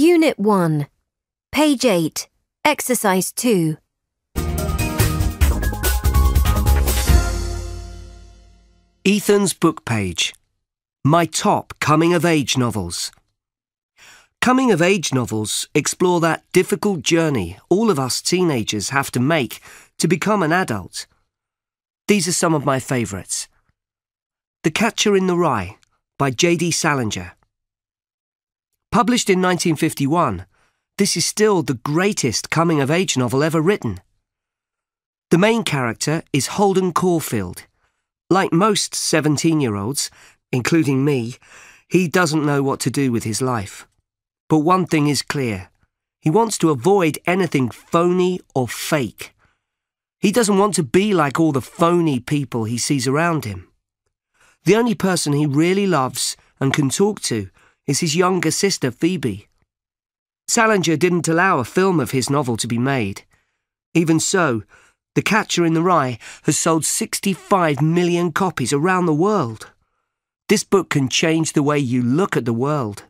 Unit 1, Page 8, Exercise 2. Ethan's book page. My top coming-of-age novels. Coming-of-age novels explore that difficult journey all of us teenagers have to make to become an adult. These are some of my favourites. The Catcher in the Rye by J.D. Salinger. Published in 1951, this is still the greatest coming-of-age novel ever written. The main character is Holden Caulfield. Like most 17-year-olds, including me, he doesn't know what to do with his life. But one thing is clear. He wants to avoid anything phony or fake. He doesn't want to be like all the phony people he sees around him. The only person he really loves and can talk to is his younger sister, Phoebe. Salinger didn't allow a film of his novel to be made. Even so, The Catcher in the Rye has sold 65 million copies around the world. This book can change the way you look at the world.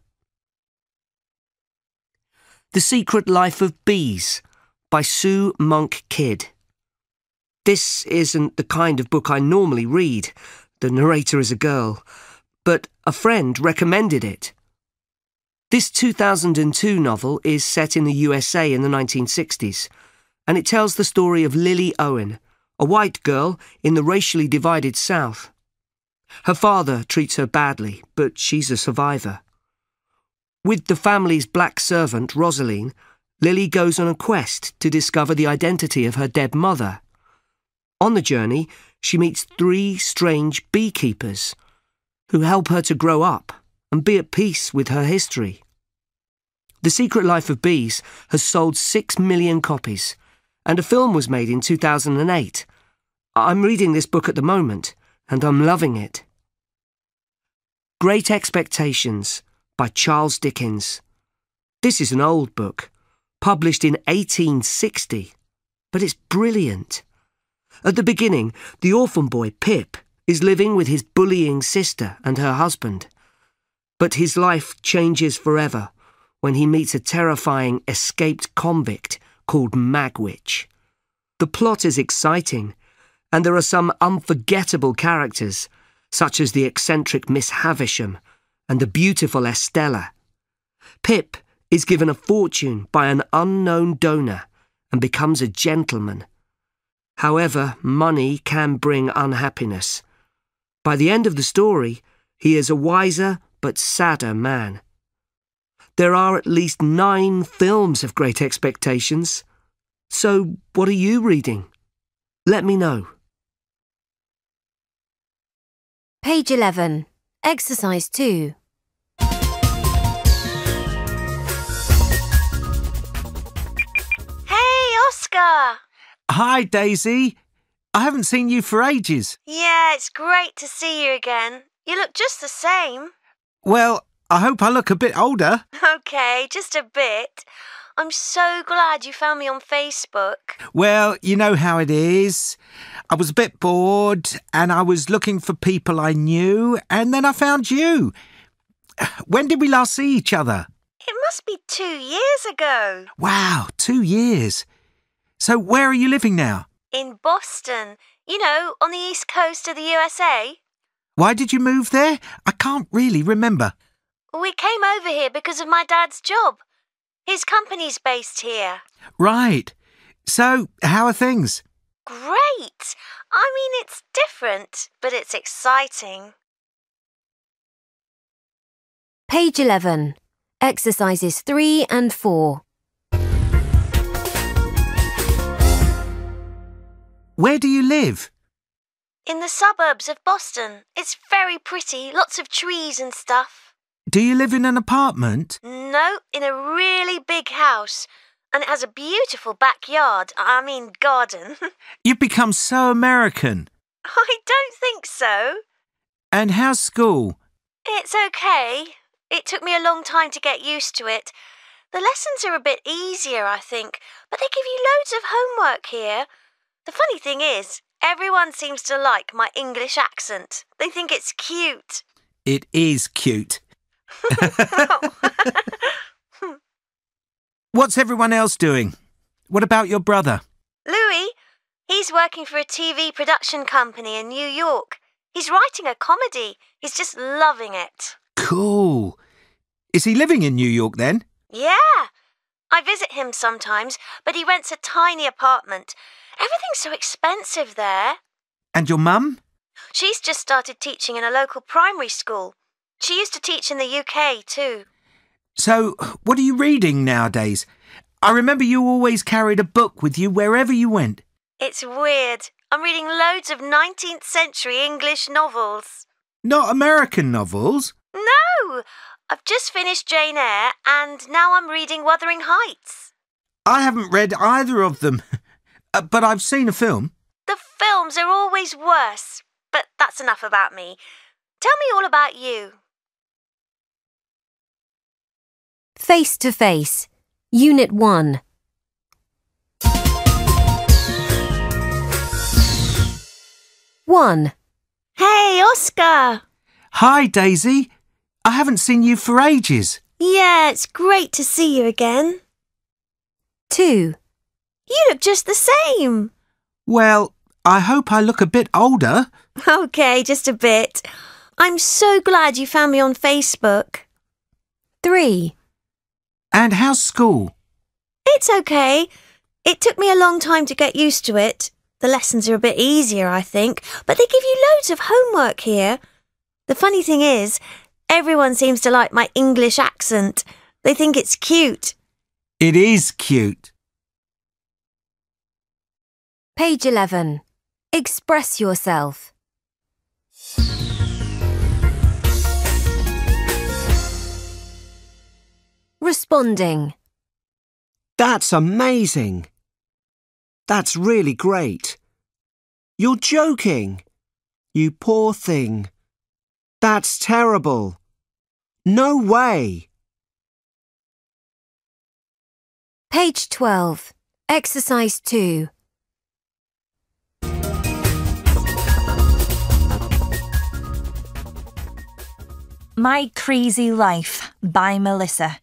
The Secret Life of Bees by Sue Monk Kidd. This isn't the kind of book I normally read. The narrator is a girl, but a friend recommended it. This 2002 novel is set in the USA in the 1960s, and it tells the story of Lily Owen, a white girl in the racially divided South. Her father treats her badly, but she's a survivor. With the family's black servant, Rosaline, Lily goes on a quest to discover the identity of her dead mother. On the journey, she meets 3 strange beekeepers who help her to grow up and be at peace with her history. The Secret Life of Bees has sold 6 million copies, and a film was made in 2008. I'm reading this book at the moment, and I'm loving it. Great Expectations by Charles Dickens. This is an old book, published in 1860, but it's brilliant. At the beginning, the orphan boy, Pip, is living with his bullying sister and her husband. But his life changes forever when he meets a terrifying escaped convict called Magwitch. The plot is exciting, and there are some unforgettable characters, such as the eccentric Miss Havisham and the beautiful Estella. Pip is given a fortune by an unknown donor and becomes a gentleman. However, money can bring unhappiness. By the end of the story, he is a wiser but sadder man. There are at least 9 films of Great Expectations. So, what are you reading? Let me know. Page 11, Exercise 2. Hey, Oscar! Hi, Daisy. I haven't seen you for ages. Yeah, it's great to see you again. You look just the same. Well, I hope I look a bit older. Okay, just a bit. I'm so glad you found me on Facebook. Well, you know how it is. I was a bit bored and I was looking for people I knew, and then I found you. When did we last see each other? It must be 2 years ago. Wow, 2 years. So where are you living now? In Boston. You know, on the east coast of the USA. Why did you move there? I can't really remember. We came over here because of my dad's job. His company's based here. Right. So, how are things? Great! I mean, it's different, but it's exciting. Page 11, Exercises 3 and 4. Where do you live? In the suburbs of Boston. It's very pretty, lots of trees and stuff. Do you live in an apartment? No, in a really big house. And it has a beautiful backyard, garden. You've become so American. I don't think so. And how's school? It's okay. It took me a long time to get used to it. The lessons are a bit easier, I think, but they give you loads of homework here. The funny thing is, everyone seems to like my English accent. They think it's cute. It is cute. What's everyone else doing? What about your brother? Louis, he's working for a TV production company in New York. He's writing a comedy. He's just loving it. Cool. Is he living in New York then? Yeah. I visit him sometimes, but he rents a tiny apartment. Everything's so expensive there. And your mum? She's just started teaching in a local primary school. She used to teach in the UK too. So, what are you reading nowadays? I remember you always carried a book with you wherever you went. It's weird. I'm reading loads of 19th century English novels. Not American novels? No! I've just finished Jane Eyre and now I'm reading Wuthering Heights. I haven't read either of them, but I've seen a film. The films are always worse, but that's enough about me. Tell me all about you. Face to Face, Unit 1. One. Hey, Oscar! Hi, Daisy. I haven't seen you for ages. Yeah, it's great to see you again. 2. You look just the same. Well, I hope I look a bit older. Okay, just a bit. I'm so glad you found me on Facebook. 3. And how's school? It's okay. It took me a long time to get used to it. The lessons are a bit easier, I think, but they give you loads of homework here. The funny thing is, everyone seems to like my English accent. They think it's cute. It is cute. Page 11. Express yourself. Responding. That's amazing. That's really great. You're joking. You poor thing. That's terrible. No way. Page 12. Exercise 2. My Crazy Life by Melissa.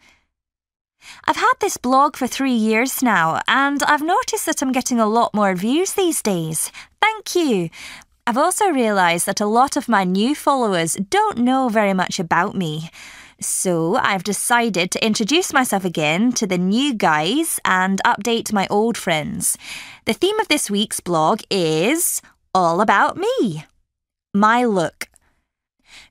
I've had this blog for 3 years now, and I've noticed that I'm getting a lot more views these days. Thank you. I've also realised that a lot of my new followers don't know very much about me. So I've decided to introduce myself again to the new guys and update my old friends. The theme of this week's blog is all about me. My look.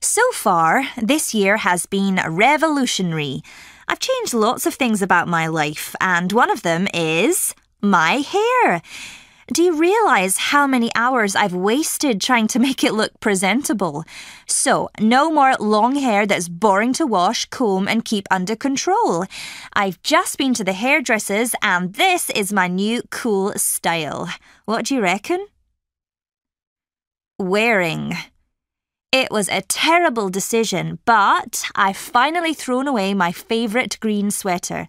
So far, this year has been revolutionary. I've changed lots of things about my life, and one of them is my hair. Do you realise how many hours I've wasted trying to make it look presentable? So, no more long hair that's boring to wash, comb and keep under control. I've just been to the hairdressers and this is my new cool style. What do you reckon? Wearing. It was a terrible decision, but I've finally thrown away my favourite green sweater.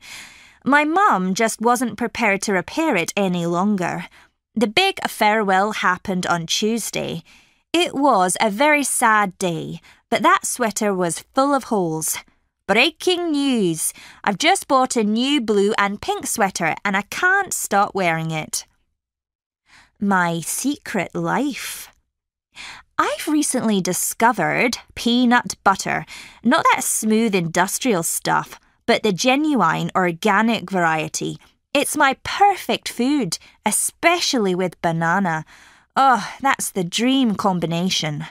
My mum just wasn't prepared to repair it any longer. The big farewell happened on Tuesday. It was a very sad day, but that sweater was full of holes. Breaking news! I've just bought a new blue and pink sweater and I can't stop wearing it. My secret life. I've recently discovered peanut butter. Not that smooth industrial stuff, but the genuine organic variety. It's my perfect food, especially with banana. Oh, that's the dream combination.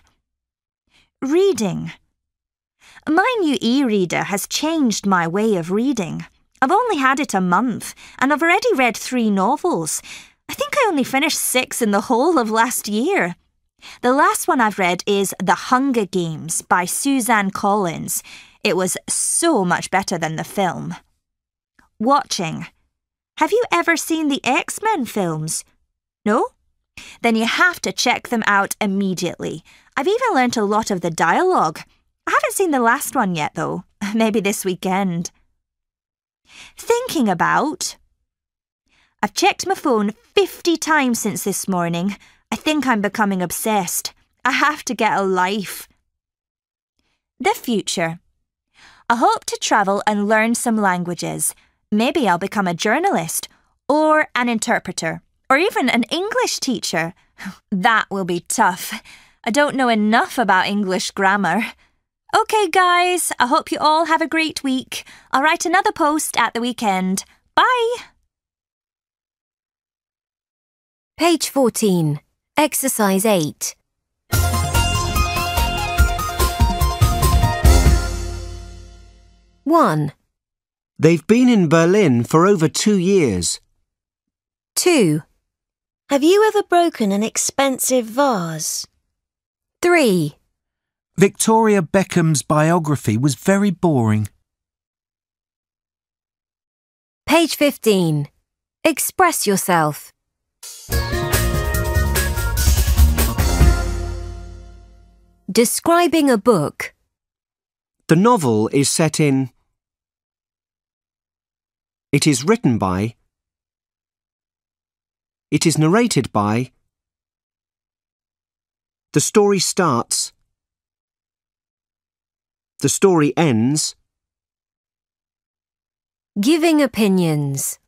Reading. My new e-reader has changed my way of reading. I've only had it a month, and I've already read 3 novels. I think I only finished 6 in the whole of last year. The last one I've read is The Hunger Games by Suzanne Collins. It was so much better than the film. Watching. Have you ever seen the X-Men films? No? Then you have to check them out immediately. I've even learnt a lot of the dialogue. I haven't seen the last one yet, though. Maybe this weekend. Thinking about. I've checked my phone 50 times since this morning. I think I'm becoming obsessed. I have to get a life. The future. I hope to travel and learn some languages. Maybe I'll become a journalist, or an interpreter, or even an English teacher. That will be tough. I don't know enough about English grammar. OK, guys, I hope you all have a great week. I'll write another post at the weekend. Bye! Page 14. Exercise 8. One, They've been in Berlin for over 2 years. 2, Have you ever broken an expensive vase? 3, Victoria Beckham's biography was very boring. Page 15. Express yourself. Describing a book. The novel is set in. It is written by. It is narrated by. The story starts. The story ends. Giving opinions.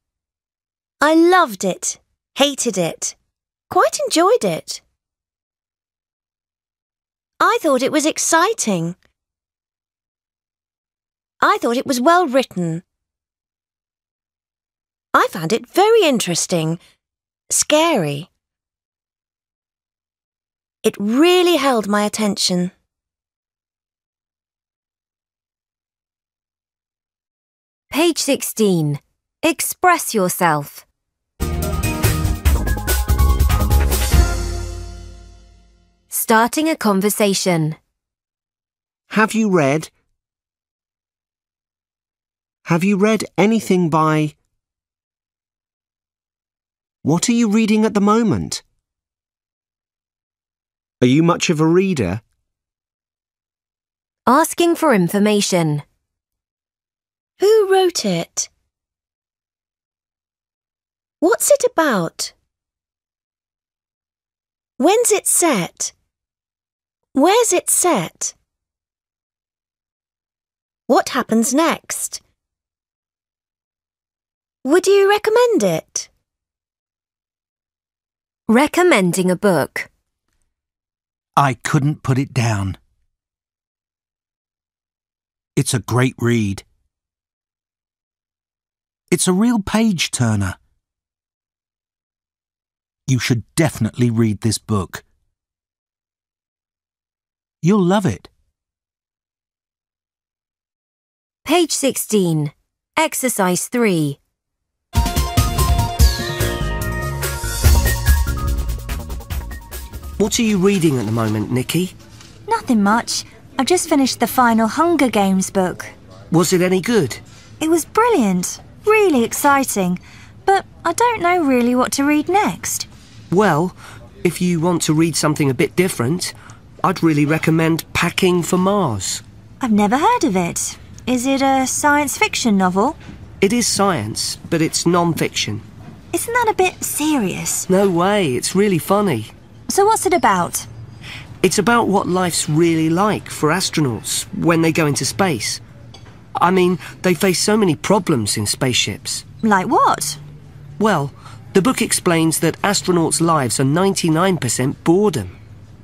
I loved it, hated it, quite enjoyed it. I thought it was exciting. I thought it was well written. I found it very interesting, scary. It really held my attention. Page 16. Express yourself. Starting a conversation. Have you read? Have you read anything by? What are you reading at the moment? Are you much of a reader? Asking for information. Who wrote it? What's it about? When's it set? Where's it set? What happens next? Would you recommend it? Recommending a book. I couldn't put it down. It's a great read. It's a real page-turner. You should definitely read this book. You'll love it. Page 16. Exercise 3. What are you reading at the moment, Nikki? Nothing much. I've just finished the final Hunger Games book. Was it any good? It was brilliant, really exciting, but I don't know really what to read next. Well, if you want to read something a bit different, I'd really recommend Packing for Mars. I've never heard of it. Is it a science fiction novel? It is science, but it's non-fiction. Isn't that a bit serious? No way, it's really funny. So what's it about? It's about what life's really like for astronauts when they go into space. I mean, they face so many problems in spaceships. Like what? Well, the book explains that astronauts' lives are 99% boredom.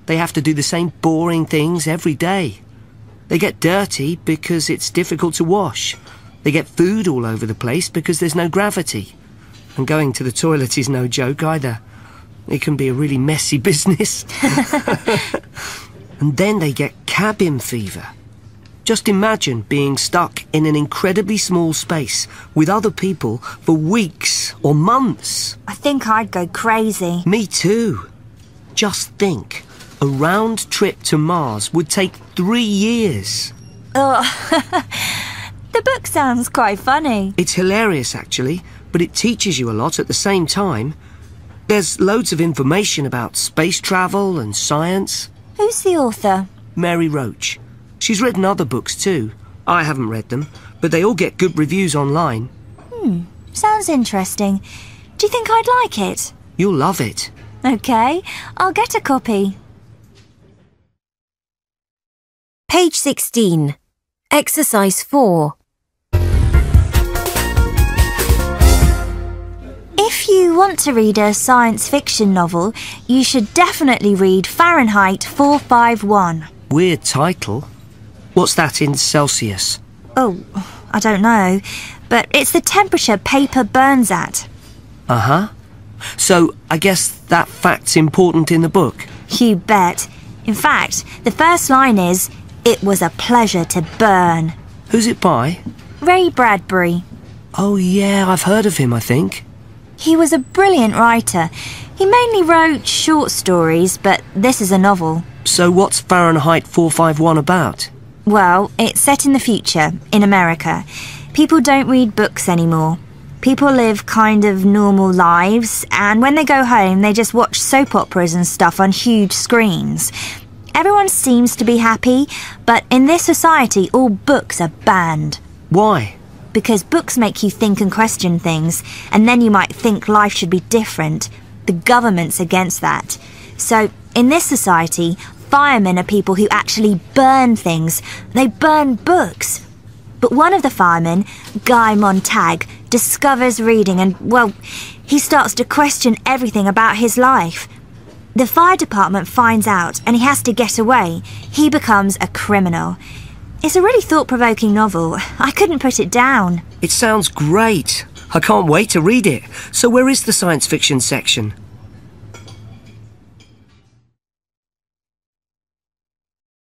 They have to do the same boring things every day. They get dirty because it's difficult to wash. They get food all over the place because there's no gravity. And going to the toilet is no joke either. It can be a really messy business. And then they get cabin fever. Just imagine being stuck in an incredibly small space with other people for weeks or months. I think I'd go crazy. Me too. Just think, a round trip to Mars would take 3 years. Ugh. The book sounds quite funny. It's hilarious, actually, but it teaches you a lot at the same time. There's loads of information about space travel and science. Who's the author? Mary Roach. She's written other books too. I haven't read them, but they all get good reviews online. Sounds interesting. Do you think I'd like it? You'll love it. OK, I'll get a copy. Page 16. Exercise 4. want to read a science fiction novel, you should definitely read Fahrenheit 451. Weird title. What's that in Celsius? Oh, I don't know, but it's the temperature paper burns at. Uh-huh. So, I guess that fact's important in the book. You bet. In fact, the first line is, "It was a pleasure to burn." Who's it by? Ray Bradbury. Oh yeah, I've heard of him, I think. He was a brilliant writer. He mainly wrote short stories, but this is a novel. So what's Fahrenheit 451 about? Well, it's set in the future, in America. People don't read books anymore. People live kind of normal lives, and when they go home, they just watch soap operas and stuff on huge screens. Everyone seems to be happy, but in this society, all books are banned. Why? Because books make you think and question things, and then you might think life should be different. The government's against that. So, in this society, firemen are people who actually burn things. They burn books. But one of the firemen, Guy Montag, discovers reading and, well, he starts to question everything about his life. The fire department finds out and he has to get away. He becomes a criminal. It's a really thought-provoking novel. I couldn't put it down. It sounds great. I can't wait to read it. So where is the science fiction section?